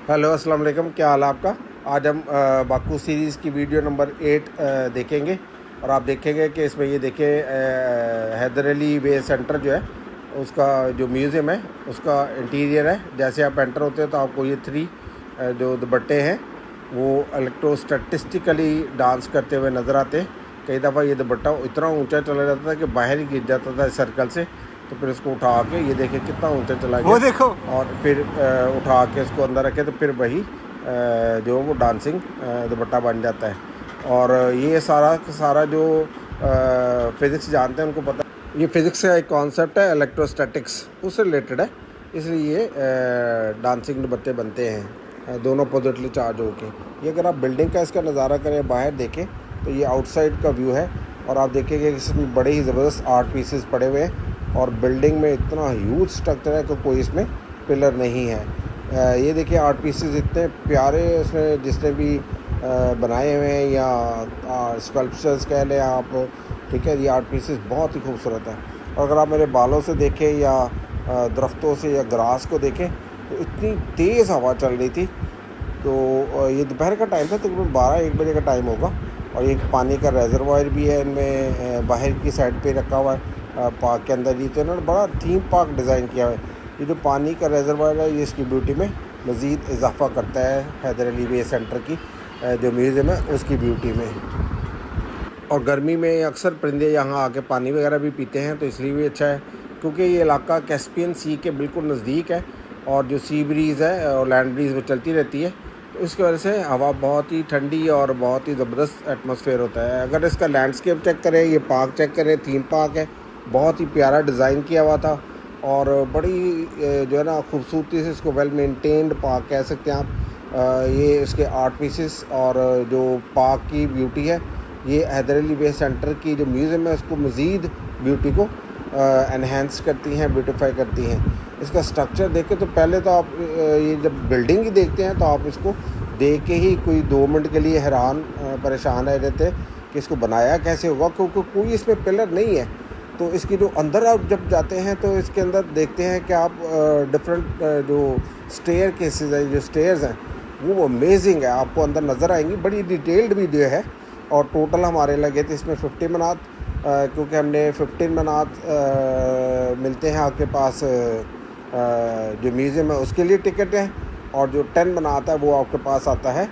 Hello अस्सलाम वालेकुम, क्या हाल है आपका। आज हम बाकू सीरीज़ की वीडियो नंबर 8 देखेंगे और आप देखेंगे कि इसमें ये देखें हैदर अली वे सेंटर जो है उसका जो म्यूज़ियम है उसका इंटीरियर है। जैसे आप एंटर होते हैं तो आपको ये 3 जो दुपट्टे हैं वो इलेक्ट्रोस्टैटिस्टिकली डांस करते हुए नज़र आते हैं। कई दफ़ा ये दुपट्टा इतना ऊंचा चला जाता था कि बाहर ही गिर जाता था सर्कल से, तो फिर उसको उठा के ये देखें कितना ऊंचा चला गया, वो देखो। और फिर उठा के उसको अंदर रखे तो फिर वही जो वो डांसिंग दुपट्टा बन जाता है। और ये सारा जो फिज़िक्स जानते हैं उनको पता है, ये फिज़िक्स का एक कॉन्सेप्ट है, इलेक्ट्रोस्टैटिक्स उससे रिलेटेड है, इसलिए ये डांसिंग दुपट्टे बनते हैं दोनों पॉजिटिवली चार्ज होके। ये अगर आप बिल्डिंग का इसका नज़ारा करें, बाहर देखें तो ये आउटसाइड का व्यू है और आप देखेंगे कि इसमें बड़े ही ज़बरदस्त आर्ट पीसेस पड़े हुए हैं और बिल्डिंग में इतना ह्यूज स्ट्रक्चर है कि कोई इसमें पिलर नहीं है। ये देखिए आर्ट पीसेस इतने प्यारे उसमें जिसने भी बनाए हुए हैं, या स्कल्पचर्स कह लें आप, ठीक है। ये आर्ट पीसेस बहुत ही खूबसूरत है। और अगर आप मेरे बालों से देखें या दरख्तों से या ग्रास को देखें तो इतनी तेज़ हवा चल रही थी। तो ये दोपहर का टाइम था, तकरीबन 12-1 बजे का टाइम होगा। और एक पानी का रेजरवायर भी है इनमें, बाहर की साइड पे रखा हुआ है पार्क के अंदर ही। तो इन्होंने बड़ा थीम पार्क डिज़ाइन किया हुआ है। ये जो पानी का रेजरवायर है ये इसकी ब्यूटी में मज़ीद इजाफा करता है, हैदर अली वे सेंटर की जो म्यूज़ियम है उसकी ब्यूटी में। और गर्मी में अक्सर परिंदे यहाँ आके पानी वगैरह भी पीते हैं, तो इसलिए भी अच्छा है क्योंकि ये इलाका कैस्पियन सी के बिल्कुल नज़दीक है और जो सी ब्रीज़ है और लैंड ब्रीज़ वो चलती रहती है, तो इसकी वजह से हवा बहुत ही ठंडी और बहुत ही ज़बरदस्त एटमॉस्फेयर होता है। अगर इसका लैंडस्केप चेक करें, ये पार्क चेक करें, थीम पार्क है, बहुत ही प्यारा डिज़ाइन किया हुआ था और बड़ी जो है ना खूबसूरती से इसको वेल मेंटेन्ड पार्क कह सकते हैं आप। ये इसके आर्ट पीसेस और जो पार्क की ब्यूटी है, ये हैदर अली वे सेंटर की जो म्यूज़ियम है उसको मज़ीद ब्यूटी को एनहेंस करती हैं, ब्यूटीफाई करती हैं। इसका स्ट्रक्चर देखें तो पहले तो आप ये जब बिल्डिंग ही देखते हैं तो आप इसको देख के ही कोई 2 मिनट के लिए हैरान परेशान रह जाते हैं कि इसको बनाया कैसे होगा, क्योंकि कोई इसमें पिलर नहीं है। तो इसकी जो अंदर आप जब जाते हैं तो इसके अंदर देखते हैं कि आप डिफरेंट जो स्टेयर केसेस हैं, जो स्टेयर्स हैं वो अमेजिंग है, आपको अंदर नज़र आएंगी। बड़ी डिटेल्ड वीडियो है और टोटल हमारे लगे थे इसमें 50 मनात, क्योंकि हमने 15 मनात मिलते हैं आपके पास जो म्यूज़ियम है उसके लिए टिकट है, और जो 10 मनात है वो आपके पास आता है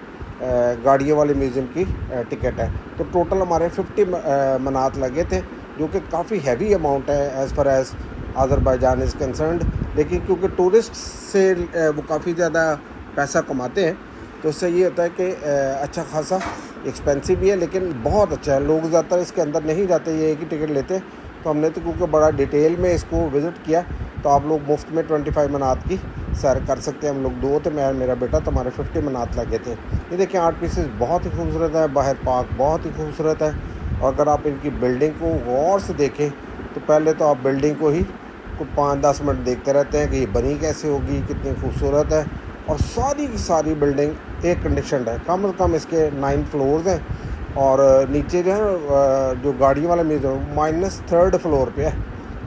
गाड़ियों वाले म्यूज़ियम की टिकट है। तो टोटल हमारे 50 मनात लगे थे, जो कि काफ़ी हैवी अमाउंट है as far as Azerbaijan is concerned. लेकिन क्योंकि टूरिस्ट से वो काफ़ी ज़्यादा पैसा कमाते हैं, तो उससे ये होता है कि अच्छा खासा एक्सपेंसिव भी है लेकिन बहुत अच्छा है। लोग ज़्यादातर इसके अंदर नहीं जाते, ये एक ही टिकट लेते हैं। तो हमने तो क्योंकि बड़ा डिटेल में इसको विज़िट किया, तो आप लोग मुफ्त में 25 मनात की सैर कर सकते हैं। हम लोग 2 थे, मैं मेरा बेटा, तो हमारे 50 मनात लगे थे। ये देखिए आर्ट पीसेस बहुत ही खूबसूरत है, बाहर पार्क बहुत ही खूबसूरत है। और अगर आप इनकी बिल्डिंग को गौर से देखें तो पहले तो आप बिल्डिंग को ही 5-10 मिनट देखते रहते हैं कि ये बनी कैसे होगी, कितनी खूबसूरत है। और सारी की सारी बिल्डिंग एयर कंडीशनड है, कम से कम इसके 9 फ्लोर्स हैं। और नीचे जो है जो गाड़ियों वाला म्यूज़ियम -3rd फ्लोर पे है।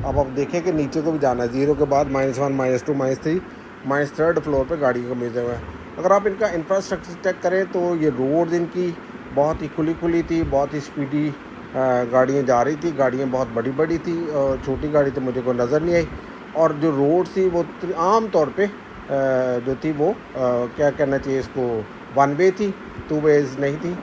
अब आप देखें कि नीचे को भी जाना है, 0 के बाद -1, -2, -3, -3rd फ्लोर पे गाड़ी का म्यूज़ियम है। अगर आप इनका इंफ्रास्ट्रक्चर चेक करें तो ये रोड इनकी बहुत ही खुली थी, बहुत ही स्पीडी गाड़ियाँ जा रही थी, गाड़ियाँ बहुत बड़ी थी और छोटी गाड़ी तो मुझे को नज़र नहीं आई। और जो रोड थी वो आम तौर पे जो थी वो क्या कहना चाहिए इसको, 1 वे थी, 2 वेज़ नहीं थी।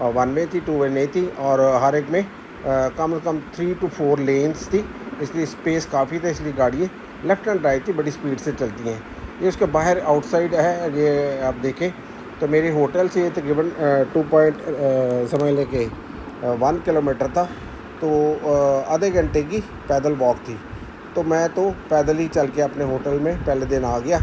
1 वे थी, 2 वे नहीं थी। और हर एक में कम से कम 3 to 4 लेन्स थी, इसलिए स्पेस काफ़ी था, इसलिए गाड़ियाँ लेफ़्ट एंड राइट थी, बड़ी स्पीड से चलती हैं। ये उसके बाहर आउटसाइड है, ये आप देखें तो मेरे होटल से ये तकरीबन 1 किलोमीटर था, तो आधे घंटे की पैदल वॉक थी। तो मैं तो पैदल ही चल के अपने होटल में पहले दिन आ गया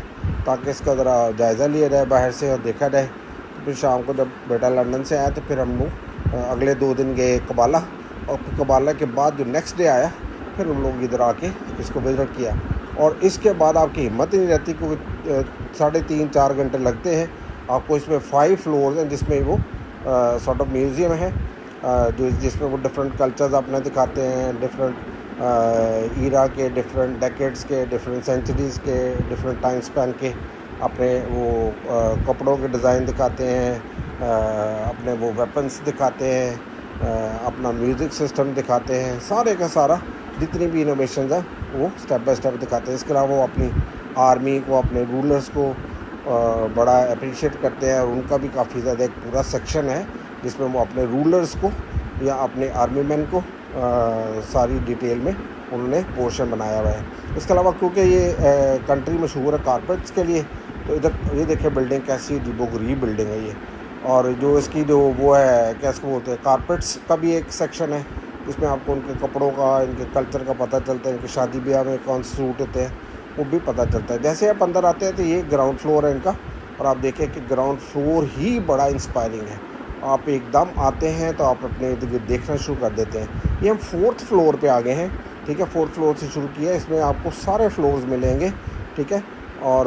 ताकि इसका ज़रा जायज़ा लिया जाए बाहर से और देखा जाए। तो फिर शाम को जब बेटा लंदन से आया तो फिर हम लोग अगले 2 दिन गए कबाला, और कबाला के बाद जो नेक्स्ट डे आया फिर हम लोग इधर आके इसको विज़िट किया। और इसके बाद आपकी हिम्मत ही नहीं रहती क्योंकि 3.5-4 घंटे लगते हैं आपको। इसमें 5 फ्लोर्स हैं जिसमें वो सॉर्ट ऑफ म्यूज़ियम है, जो जिसमें वो डिफरेंट कल्चर्स अपने दिखाते हैं, डिफरेंट ईरा के, डिफरेंट डेकेड्स के, डिफरेंट सेंचुरीज़ के, डिफरेंट टाइम स्पैन के अपने वो कपड़ों के डिज़ाइन दिखाते हैं, अपने वो वेपन्स दिखाते हैं, अपना म्यूज़िक सिस्टम दिखाते हैं, सारे का सारा जितनी भी इनोवेशन है वो स्टेप बाय स्टेप दिखाते हैं। इसके अलावा वो अपनी आर्मी को, अपने रूलर्स को बड़ा अप्रिशिएट करते हैं और उनका भी काफ़ी ज़्यादा एक पूरा सेक्शन है जिसमें वो अपने रूलर्स को या अपने आर्मी मैन को सारी डिटेल में उन्होंने पोर्शन बनाया हुआ है। इसके अलावा क्योंकि ये कंट्री मशहूर है कारपेट्स के लिए, तो इधर ये देखिए बिल्डिंग कैसी अजीबोगरीब बिल्डिंग है ये। और जो इसकी जो वो है क्या इसको बोलते हैं, कारपेट्स का भी एक सेक्शन है जिसमें आपको उनके कपड़ों का, इनके कल्चर का पता चलता है, इनके शादी ब्याह में कौन से सूट होते हैं वो भी पता चलता है। जैसे आप अंदर आते हैं तो ये ग्राउंड फ्लोर है इनका, और आप देखें कि ग्राउंड फ्लोर ही बड़ा इंस्पायरिंग है। आप एकदम आते हैं तो आप अपने इर्द गिर्द देखना शुरू कर देते हैं। ये हम 4th फ्लोर पे आ गए हैं, ठीक है, 4th फ्लोर से शुरू किया है। इसमें आपको सारे फ्लोर्स मिलेंगे, ठीक है, और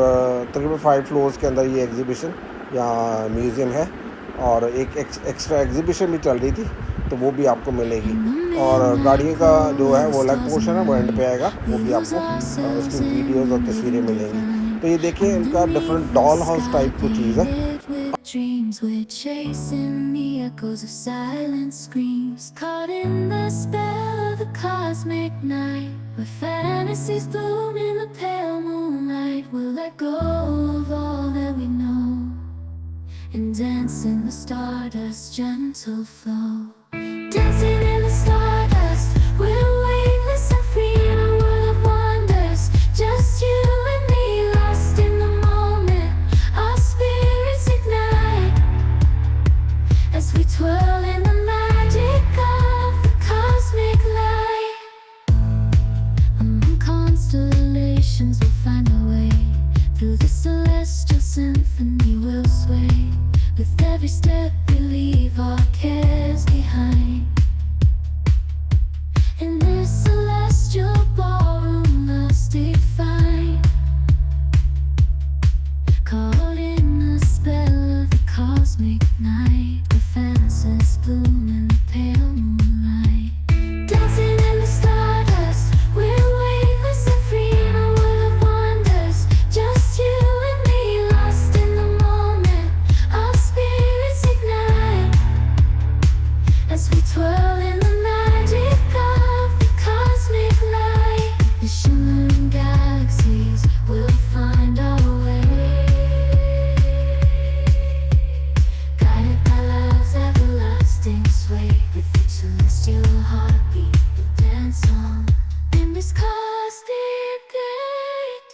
तकरीबन 5 फ्लोर्स के अंदर ये एग्जीबिशन या म्यूज़ियम है, और एक एक्स्ट्रा एग्जीबिशन भी चल रही थी तो वो भी आपको मिलेगी। और गाड़ियों का जो है वो अलग पोर्शन है, वो एंड पे आएगा, वो भी आपको उसकी वीडियोज़ और तस्वीरें मिलेंगी। तो ये देखिए इनका डिफरेंट डॉल हाउस टाइप की चीज़ है। Dreams we're chasing the echoes of silent screams, caught in the spell of the cosmic night, where fantasies bloom in the pale moonlight. We'll let go of all that we know and dance in the stardust's gentle flow. Dancing in the stardust, we're weightless and free in a world of wonders. Just you and me, lost in the moment. Our spirits ignite as we twirl in the magic of the cosmic light. Among constellations we'll find our way, through the celestial symphony we'll sway. With every step we leave our cares behind. In this celestial ballroom love's defined, caught in the spell of the cosmic night, where fantasies bloom in the pale moonlight. Dancing in the stardust, we're weightless and free in a world of wonders. Just you and me, lost in the moment. Our spirits ignite as we twirl in the magic of the cosmic light. The shimmering galaxies will find our way, guided by love's everlasting sway. With each celestial heartbeat we'll dance on in this cosmic gate,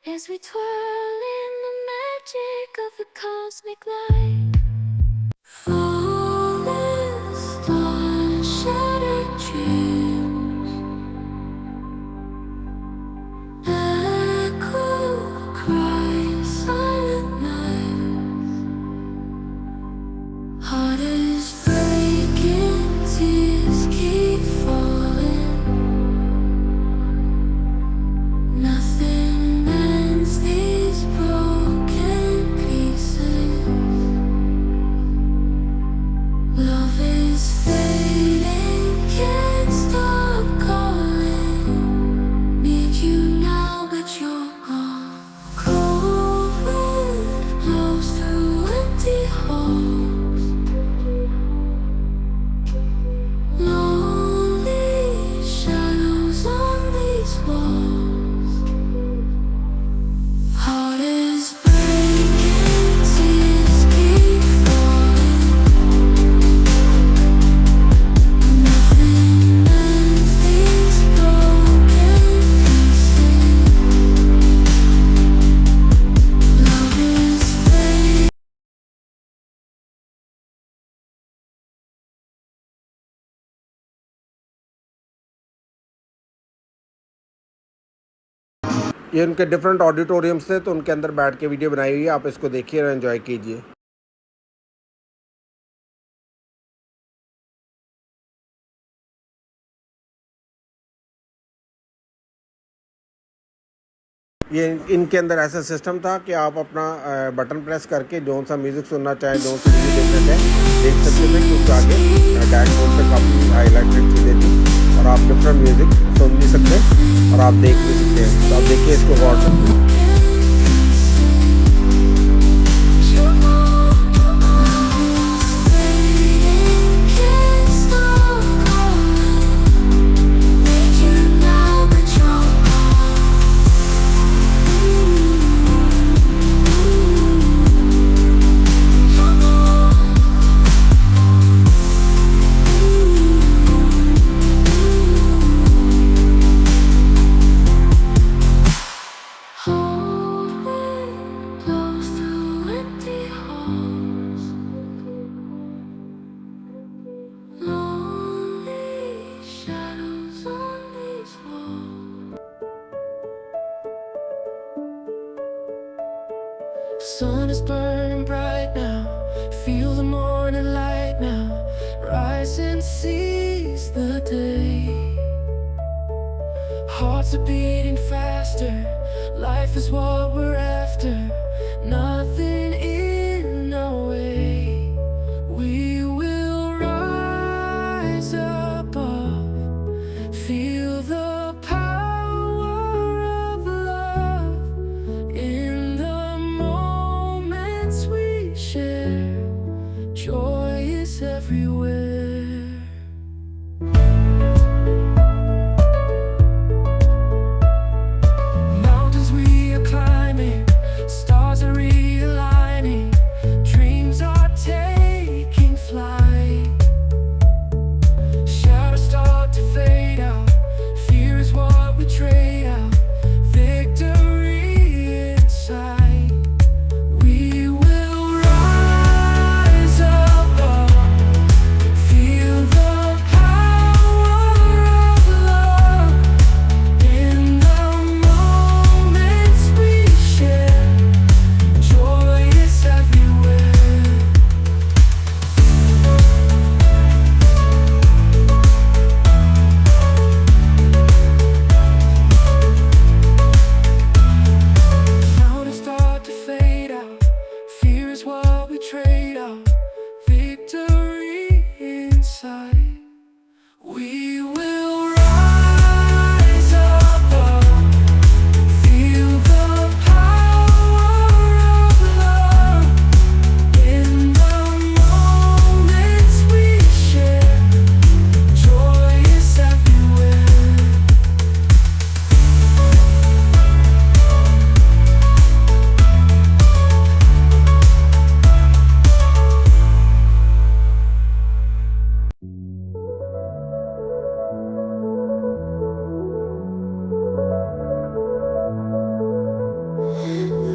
as we twirl in the magic of the cosmic light. Falling stars, shattered dreams, echo cries, silent nights. Heart is breaking, tears keep falling. Nothing mends these broken pieces. Love is fading, can't stop calling. Need you now, but you're gone. Cold wind blows through empty halls. Lonely shadows on these walls. Heart is breaking, tears keep falling. Nothing mends these broken pieces. Love is fading. ये उनके different auditoriums थे तो उनके अंदर बैठ के video बनाई हुई है, आप इसको देखिए और एंजॉय कीजिए। ये इनके अंदर ऐसा सिस्टम था कि आप अपना बटन प्रेस करके जो सा म्यूज़िक सुनना चाहें, जो सी वीडियो देखना चाहें देख सकते थे, क्योंकि आगे डैशबोर्ड पे काफ़ी हाईलाइटेड चीज़ें थी और आप डिफरेंट म्यूज़िक सुन भी सकते हैं और आप देख भी सकते हैं। तो आप देखिए इसको गौर से। seize the day. Hearts are beating faster, life is what we're after, nothing in our way. We will rise above, feel the power of love in the moments we share. Joy is everywhere. Mountains we are climbing, stars are realigning, dreams are taking flight. Shadows start to fade out, fear is what we trade out, victory inside. We will rise above, feel the power of love in the moments we share. Joy is everywhere. Mountains start to fade out, fear is what we trade out, victory inside. We will rise above, feel the power of love in the moments we share. Joy is everywhere.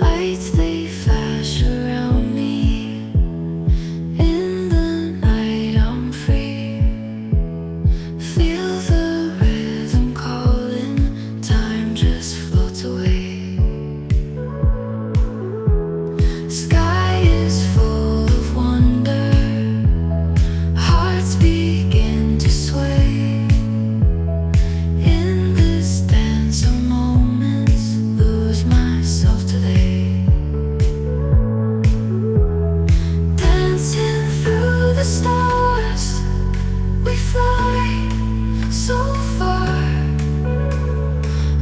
Lights they flash around me. In the night I'm free. Feel the rhythm calling. Time just floats away. Sky is full of wonder. Hearts begin to sway. In this dance of moments, lose myself today. Dancing through the stars, we fly so far.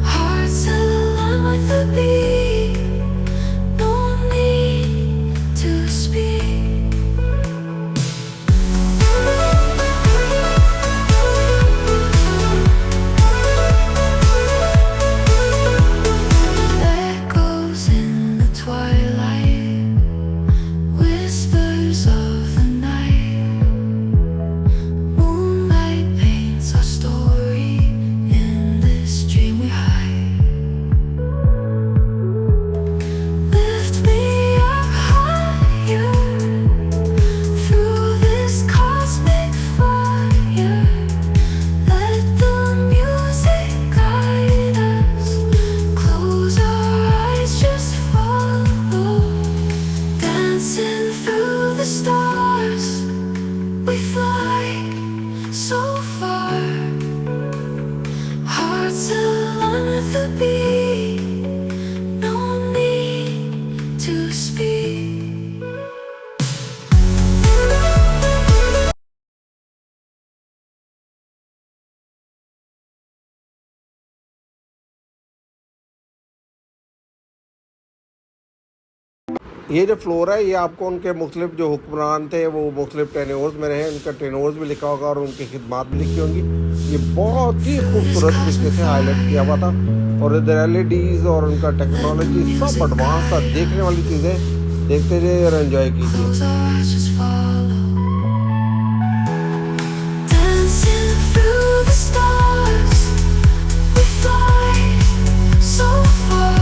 Hearts align with the beat, no need to speak. Echoes in the twilight, whispers of the night. Moonlight paints our story in this dream we hide. Lift me up higher through this cosmic fire. Let the music guide us. Close our eyes, just follow. Dancing through the stars, we fly so far. Hearts align with the beat, no need to speak. ये जो floor है ये आपको उनके मुख्तलिफ जो हुक्मरान थे वो मुख्तलिफ टेन्योर्स में रहे, उनका टेन्योर्स भी लिखा होगा और उनकी खिदमात भी लिखी होंगी। ये बहुत ही खूबसूरत तरीके से हाईलाइट किया हुआ था और इधर एलईडीज और उनका टेक्नोलॉजी सब एडवांस था। देखने वाली चीज़ें देखते जाइए और एंजॉय कीजिए। Close our eyes, just follow. Dancing through the stars, we fly so far.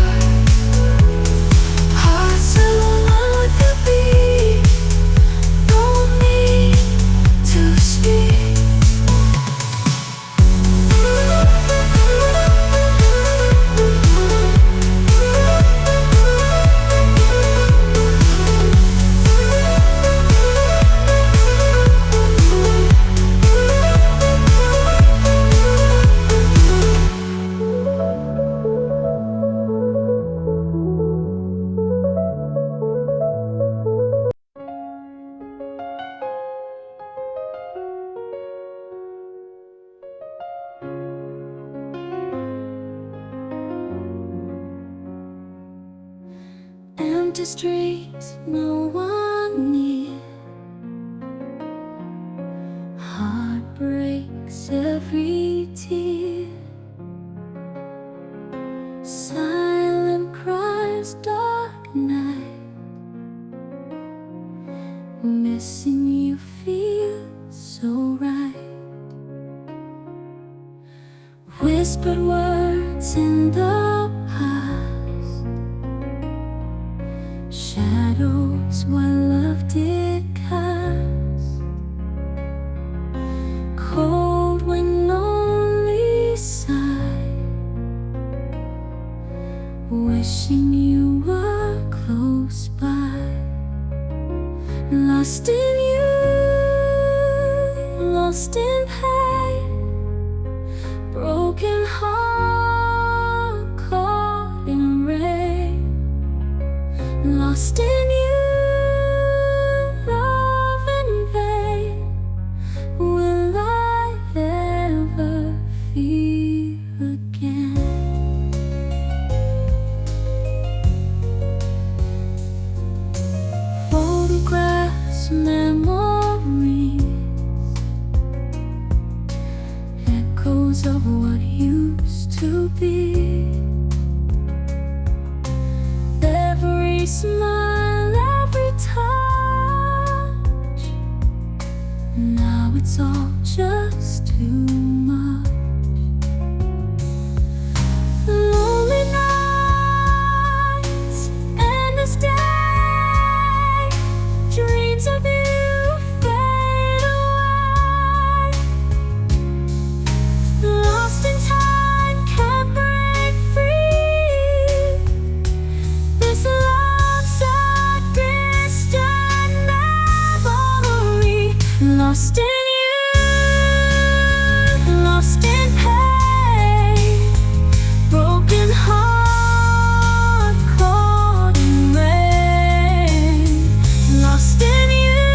Hearts align with the beat, no need to speak. Empty streets, no one near. Heart breaks every tear. Silent cries, dark night. Missing you feels so right. Whispered words in the past, shadows what love did cast. Cold wind only sigh, wishing you were close by. Lost in you, lost in pain, broken heart caught in rain. Lost in you, love in vain. Will I ever feel again? Photographs, memories, echoes of what used to be. Every smile, every touch, now it's all just too much. Lonely nights, endless day, dreams of you fade away. Lost in time, can't break free. This love's a distant memory. Lost in you, lost in pain, broken heart caught in rain. Lost in you,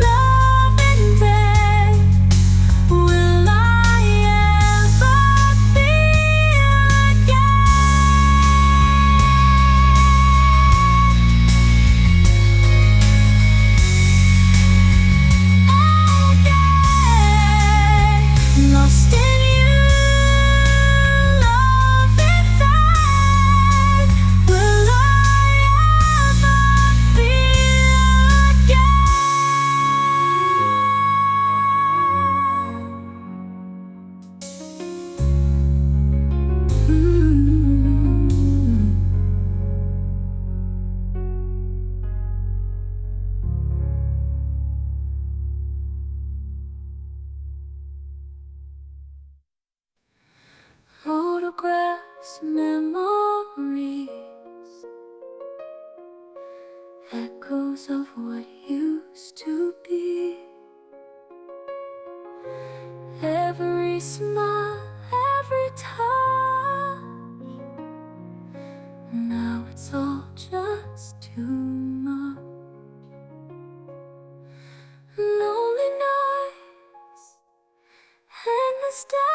love in vain. Will I ever feel again? Lost in you, love in vain. Will I ever feel again? Photographs, memories, echoes of what used to be. Every smile, every touch, now it's all just too much. Lonely nights, endless day.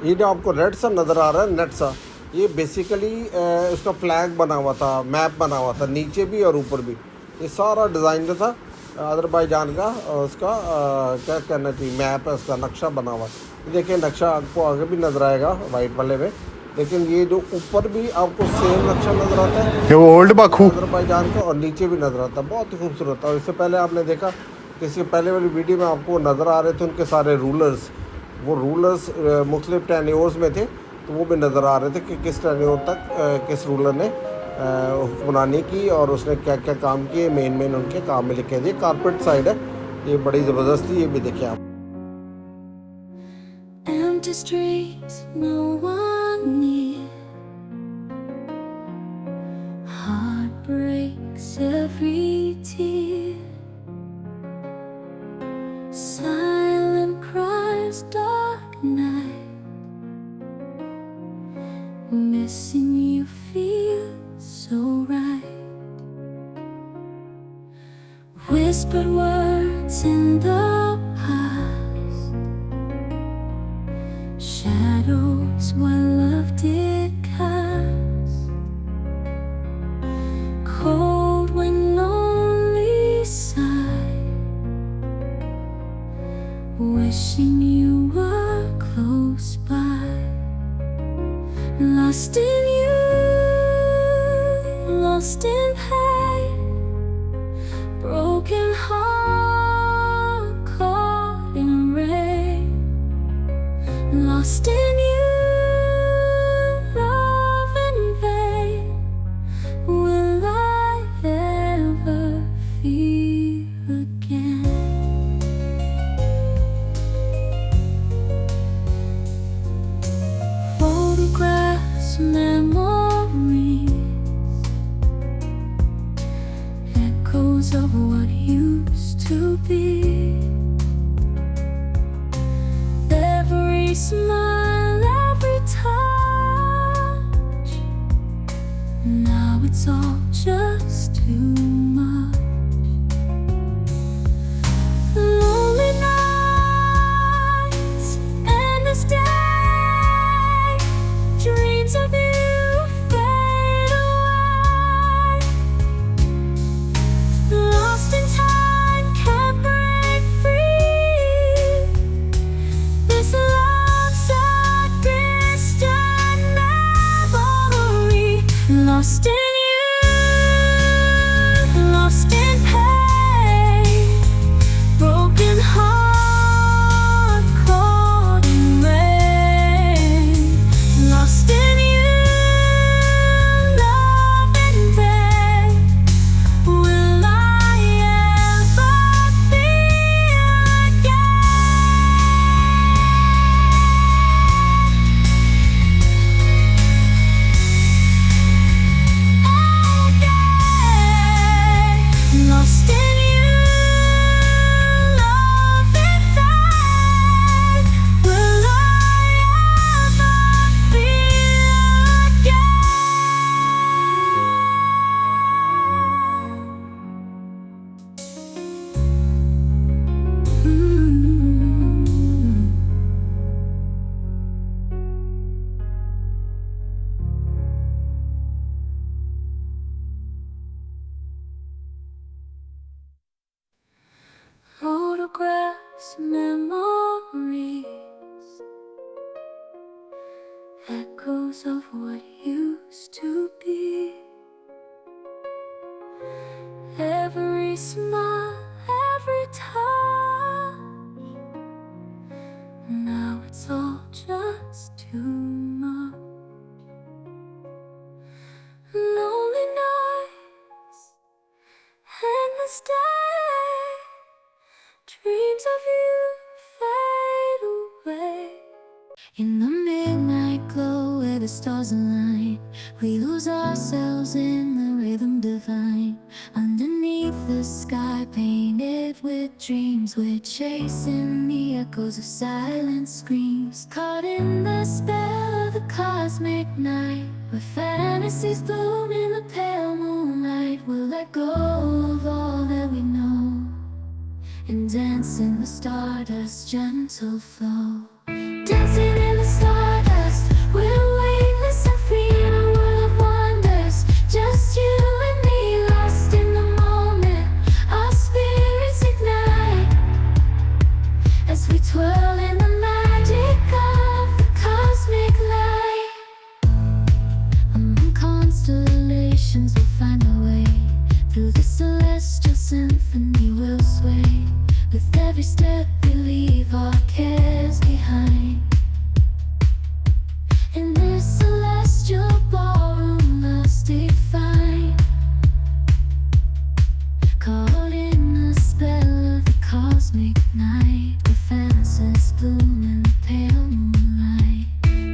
ये जो आपको red सा नज़र आ रहा है, net सा, ये basically उसका फ्लैग बना हुआ था, मैप बना हुआ था, नीचे भी और ऊपर भी। ये सारा डिज़ाइन जो था अज़रबैजान का, उसका क्या कहना चाहिए, मैप है उसका, नक्शा बना हुआ। ये देखिए नक्शा आपको आगे भी नज़र आएगा वाइट वाले में, लेकिन ये जो ऊपर भी आपको सेम नक्शा नज़र आता है, ये वो ओल्ड बाकू अज़रबैजान का, और नीचे भी नज़र आता है। बहुत ही खूबसूरत था। और इससे पहले आपने देखा, इससे पहले वाली वीडियो में आपको नज़र आ रहे थे उनके सारे रूलर्स। वो रूलर्स मुख्तलिफ टेन्योर्स में थे, तो वो भी नज़र आ रहे थे कि किस टेन्योर तक किस रूलर ने हुक्मरानी की और उसने क्या क्या काम किए। मेन उनके काम में लिखे थे। कारपेट साइड है, ये बड़ी ज़बरदस्त थी। ये भी देखिए आप। Empty streets, no one near. Heart breaks every tear. Silent cries, dark night. Missing you feels so right. but words in the past. Shadows what love did cast. Cold when lonely sigh, wishing you were close by. Lost in you, lost in pain, broken heart caught in rain. Lost in you, love in vain. Will I ever feel again? Photographs, memories, echoes of what used to be. Every smile, every touch, now it's all just too much. Lonely nights, endless day, dreams of you fade away. Lost in time, can't break free. This love's a distant memory. Lost in you, lost in pain, broken heart caught in rain. Lost in you, love in vain. Will I ever feel again? Lost in you, love in vain. Will I ever feel again? Photographs, memories, echoes of what used to be. Every smile, every touch, now it's all just too much. Lonely nights, endless day, dreams of you fade away. In the midnight glow where the stars align, we lose ourselves in the rhythm divine. Underneath the sky painted with dreams, we're chasing the echoes of silent screams. Caught in the spell of the cosmic night, where fantasies bloom in the pale moonlight. We'll let go of all that we know and dance in the stardust's gentle flow. Dancing in the stardust, we're weightless and free in a world of wonders. Just you and me, lost in the moment. Our spirits ignite as we twirl in the magic of the cosmic light. Among constellations, we'll find our way. Through the celestial symphony, we'll sway. With every step we leave our cares behind. In this celestial ballroom, love's defined. Caught in the spell of the cosmic night, where fantasies bloom in the pale moonlight.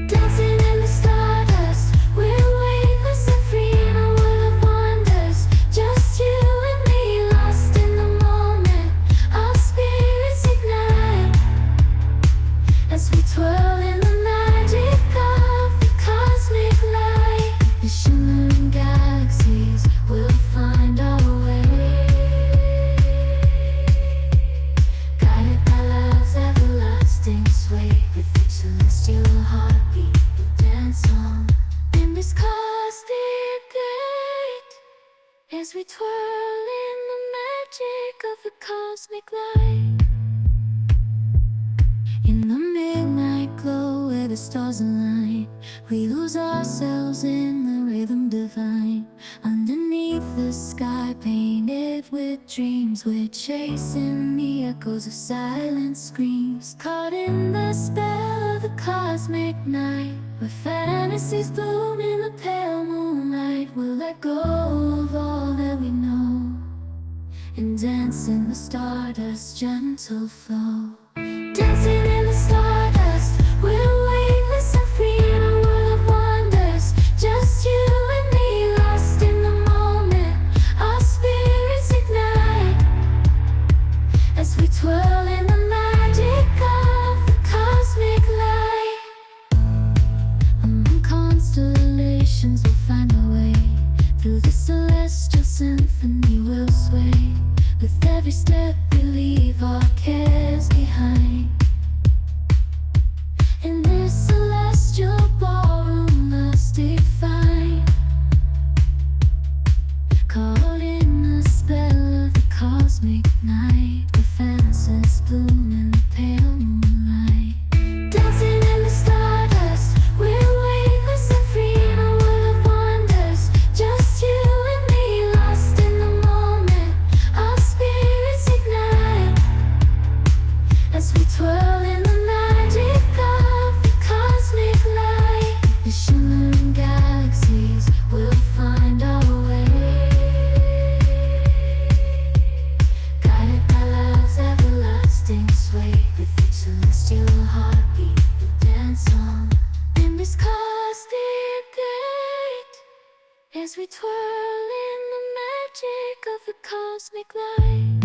Dancing in the stardust, we're weightless and free in a world of wonders. Just you and me, lost in the moment. Our spirits ignite as we twirl in the magic of the cosmic light. The shimmering galaxies will find our way. celestial heartbeat will dance on in this cosmic gate as we twirl in the magic of the cosmic light. In the midnight glow where the stars align, we lose ourselves in the rhythm divine. Underneath the sky painted with dreams, we're chasing the echoes of silent screams. Caught in the spell of the cosmic night, where fantasies bloom in the pale moonlight. We'll let go of all that we know and dance in the stardust's gentle flow. Dancing in the stardust, we're weightless and free in a world of wonders. Just you and me, lost in the moment. Our spirits ignite as we twirl in the magic of the cosmic light. Among constellations, we'll find our way. Through the celestial symphony, we'll sway. With every step, we leave our cares behind. In this celestial ballroom, love's defined. Caught in the spell of the cosmic night, where fantasies bloom in the pale moonlight. Dancing in the stardust, we're weightless and free in a world of wonders. Just you and me, lost in the moment. Our spirits ignite as we twirl in the magic of the cosmic light. The shimmering galaxies will find our way, guided by love's everlasting sway. With each celestial heartbeat, we'll dance on in this cosmic gate as we twirl in the magic of the cosmic light.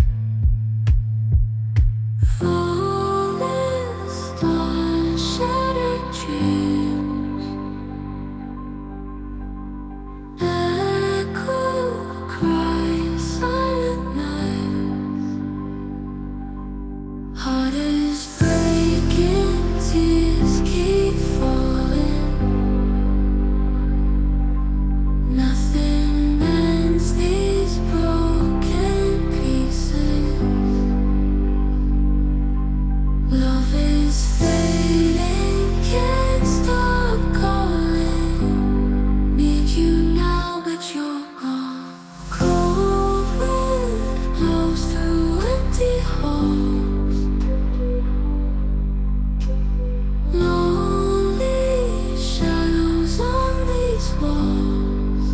Fallen stars, shattered dreams, echo cries, silent nights. Heart is breaking, tears keep falling. Nothing mends these broken pieces. Love is fading, can't stop calling. Need you now, but you're gone. Cold wind blows through empty halls. Lonely shadows on these walls.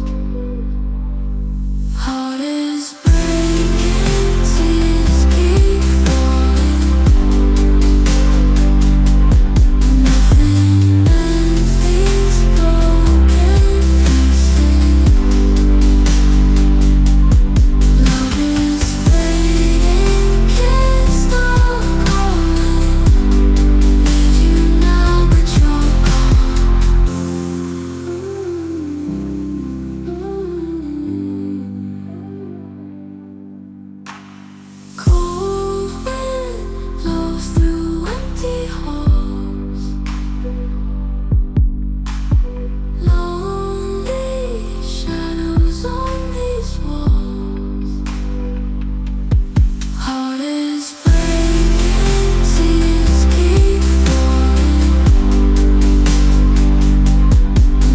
Heart is breaking, tears keep falling. Nothing mends these broken pieces. Love is fading, can't stop calling. Need you now, but you're gone. Cold wind blows through empty halls. Lonely shadows on these walls. Heart is breaking, tears keep falling.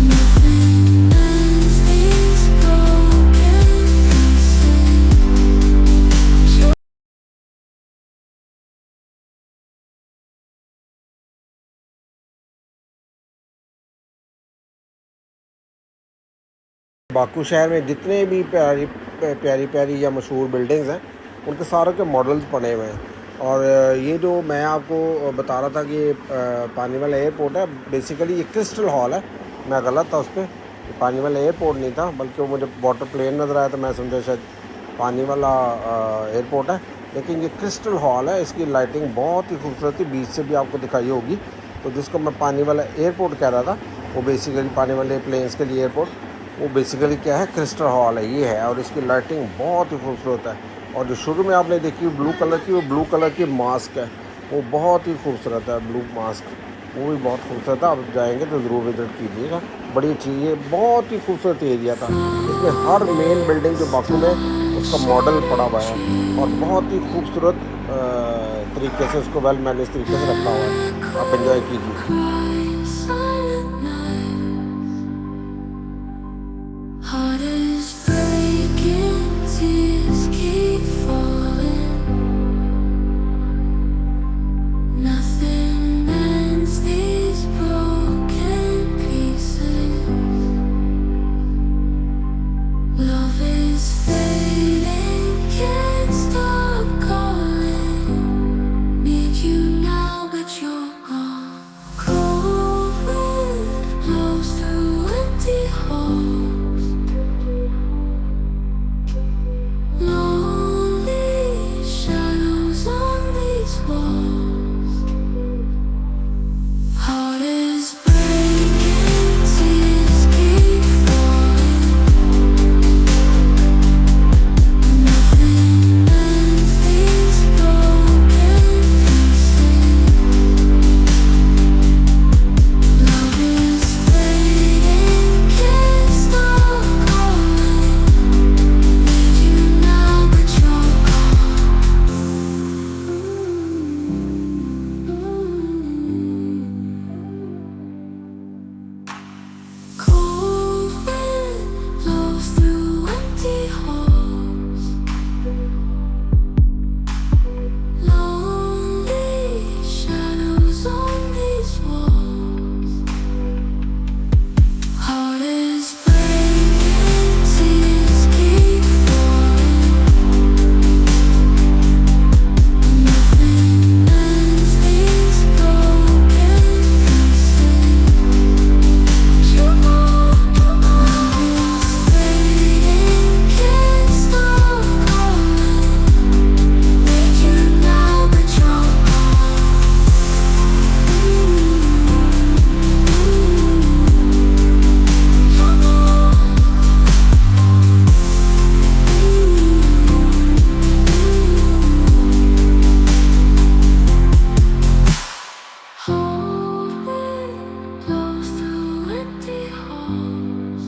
Nothing mends these broken pieces. Baku शहर में जितने भी प्यारी प्यारी प्यारी या मशहूर buildings हैं, उनके सारों के मॉडल्स बने हुए हैं। और ये जो मैं आपको बता रहा था कि ये पानी वाला एयरपोर्ट है, बेसिकली ये क्रिस्टल हॉल है। मैं गलत था उस पर, पानी वाला एयरपोर्ट नहीं था, बल्कि वो मुझे वाटर प्लेन नज़र आया तो मैं समझा शायद पानी वाला एयरपोर्ट है। लेकिन ये क्रिस्टल हॉल है, इसकी लाइटिंग बहुत ही खूबसूरत थी, बीच से भी आपको दिखाई होगी। तो जिसको मैं पानी वाला एयरपोर्ट कह रहा था, वो बेसिकली पानी वाले प्लेन्स के लिए एयरपोर्ट, वो बेसिकली क्या है, क्रिस्टल हॉल है, ये है। और इसकी लाइटिंग बहुत ही खूबसूरत है। और जो शुरू में आपने देखी ब्लू कलर की, वो ब्लू कलर की मास्क है, वो बहुत ही खूबसूरत है ब्लू मास्क। वो भी बहुत खूबसूरत था। आप जाएंगे तो ज़रूर विज़िट कीजिएगा, बड़ी अच्छी, ये बहुत ही खूबसूरत एरिया था। इसमें हर मेन बिल्डिंग जो बाकू में उसका मॉडल पड़ा हुआ है और बहुत ही खूबसूरत तरीके से उसको वेल मैनेज तरीके से रखा हुआ है। आप एंजॉय कीजिए। Heart is breaking, tears keep falling. Nothing mends these broken pieces. Love is fading, can't stop calling. Need you now, but you're gone. Cold wind blows through empty halls. Lonely shadows on these walls. Heart is breaking, tears keep falling. Nothing mends these broken pieces. Love is fading, can't stop calling. Need you now, but you're gone. Cold wind blows through empty halls. Lonely shadows on these walls. Heart is breaking, tears keep falling. Nothing mends these broken pieces. Love is fading, can't stop calling. Need you now, but you're Cold wind blows through empty halls.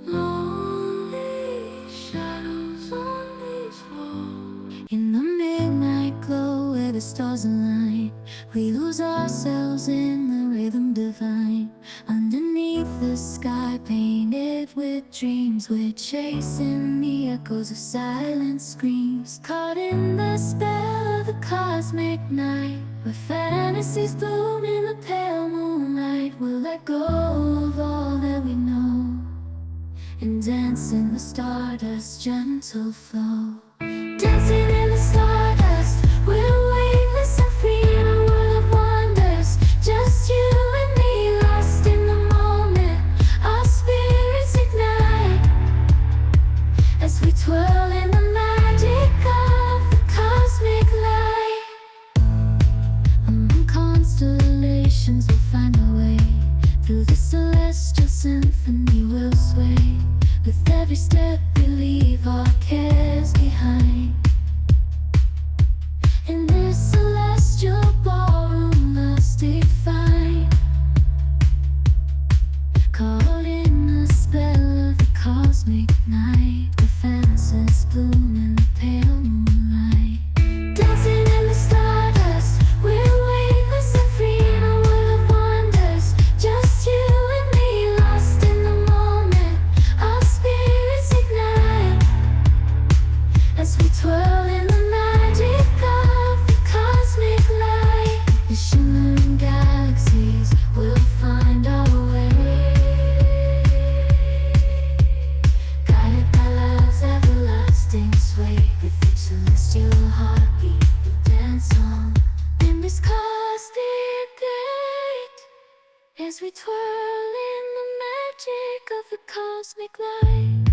Lonely shadows on these walls. In the midnight glow where the stars align, we lose ourselves in the rhythm divine. Underneath the sky painted with dreams, we're chasing the echoes of silent screams. Caught in the spell of the cosmic night, where fantasies bloom in the pale moonlight. We'll let go of all that we know and dance in the stardust's gentle flow. Dancing in the stardust, we're weightless and free in a world of wonders. Just you and me, lost in the moment. Our spirits ignite as we twirl in the magic of the cosmic light. Among constellations, we'll find our way. Through the celestial symphony, we'll sway. With every step, we leave our cares behind. In this celestial ballroom, love's defined. Caught in the spell of the cosmic night, where fantasies bloom in the pale moonlight. Dancing in the stardust, we're weightless and free in a world of wonders. Just you and me, lost in the moment. Our spirits ignite as we twirl in the magic of the cosmic light. The shimmering galaxies will find our way, guided by love's everlasting sway. With each celestial heartbeat, we dance on in this cosmic gate as we twirl in the magic of the cosmic light.